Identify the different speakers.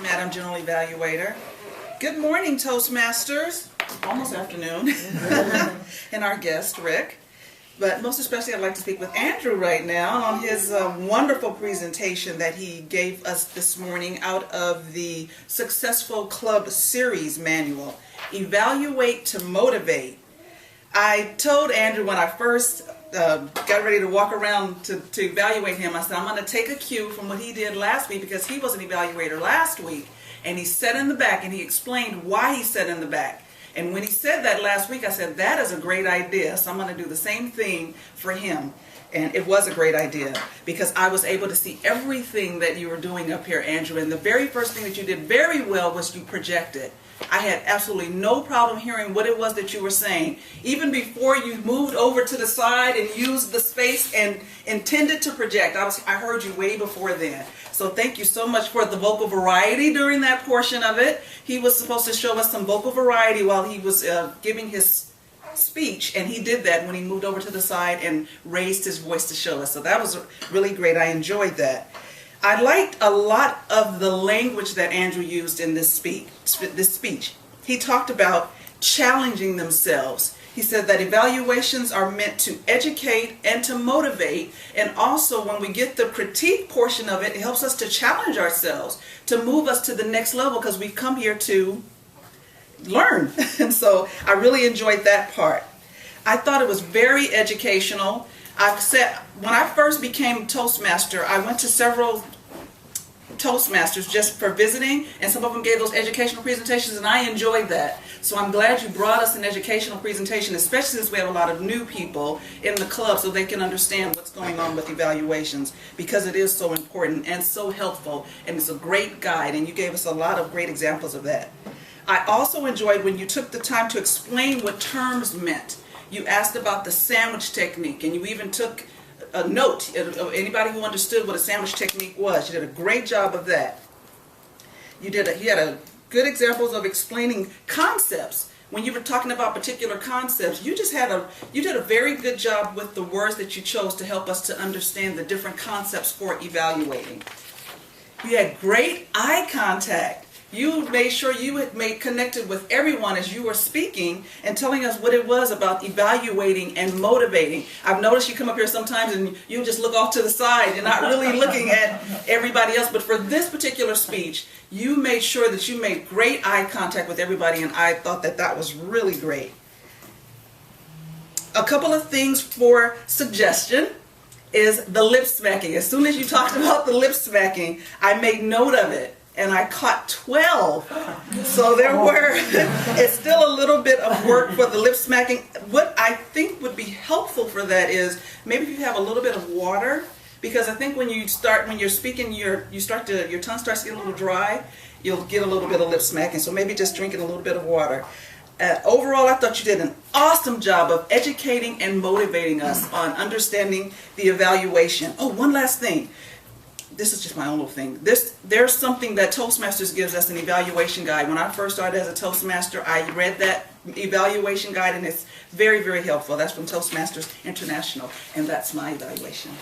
Speaker 1: Madam General Evaluator. Good morning, Toastmasters. Almost afternoon. And our guest, Rick. But most especially, I'd like to speak with Andrew right now on his wonderful presentation that he gave us this morning out of the Successful Club Series Manual, Evaluate to Motivate. I told Andrew when I first got ready to walk around to evaluate him, I said, I'm going to take a cue from what he did last week because he was an evaluator last week. And he sat in the back and he explained why he sat in the back. And when he said that last week, I said, that is a great idea. So I'm going to do the same thing for him. And it was a great idea because I was able to see everything that you were doing up here, Andrew. And the very first thing that you did very well was you projected. I had absolutely no problem hearing what it was that you were saying. Even before you moved over to the side and used the space and intended to project, I heard you way before then. So thank you so much for the vocal variety during that portion of it. He was supposed to show us some vocal variety while he was giving his speech, and he did that when he moved over to the side and raised his voice to show us. So that was really great. I enjoyed that. I liked a lot of the language that Andrew used in this speech. He talked about challenging themselves. He said that evaluations are meant to educate and to motivate, and also when we get the critique portion of it, it helps us to challenge ourselves, to move us to the next level because we've come here to learn. And so I really enjoyed that part. I thought it was very educational. I said when I first became Toastmaster, I went to several Toastmasters just for visiting, and some of them gave those educational presentations, and I enjoyed that. So I'm glad you brought us an educational presentation, especially since we have a lot of new people in the club so they can understand what's going on with evaluations, because it is so important and so helpful, and it's a great guide, and you gave us a lot of great examples of that. I also enjoyed when you took the time to explain what terms meant. You asked about the sandwich technique, and you even took a note of anybody who understood what a sandwich technique was. You did a great job of that. You had good examples of explaining concepts. When you were talking about particular concepts, you did a very good job with the words that you chose to help us to understand the different concepts for evaluating. You had great eye contact. You made sure you had connected with everyone as you were speaking and telling us what it was about evaluating and motivating. I've noticed you come up here sometimes and you just look off to the side. You're not really looking at everybody else. But for this particular speech, you made sure that you made great eye contact with everybody, and I thought that that was really great. A couple of things for suggestion is the lip smacking. As soon as you talked about the lip smacking, I made note of it. And I caught 12. So it's still a little bit of work for the lip smacking. What I think would be helpful for that is maybe if you have a little bit of water, because I think when you're speaking, your tongue starts to get a little dry, you'll get a little bit of lip smacking. So maybe just drinking a little bit of water. Overall, I thought you did an awesome job of educating and motivating us on understanding the evaluation. Oh, one last thing. This is just my own little thing. There's something that Toastmasters gives us, an evaluation guide. When I first started as a Toastmaster, I read that evaluation guide, and it's very, very helpful. That's from Toastmasters International, and that's my evaluation.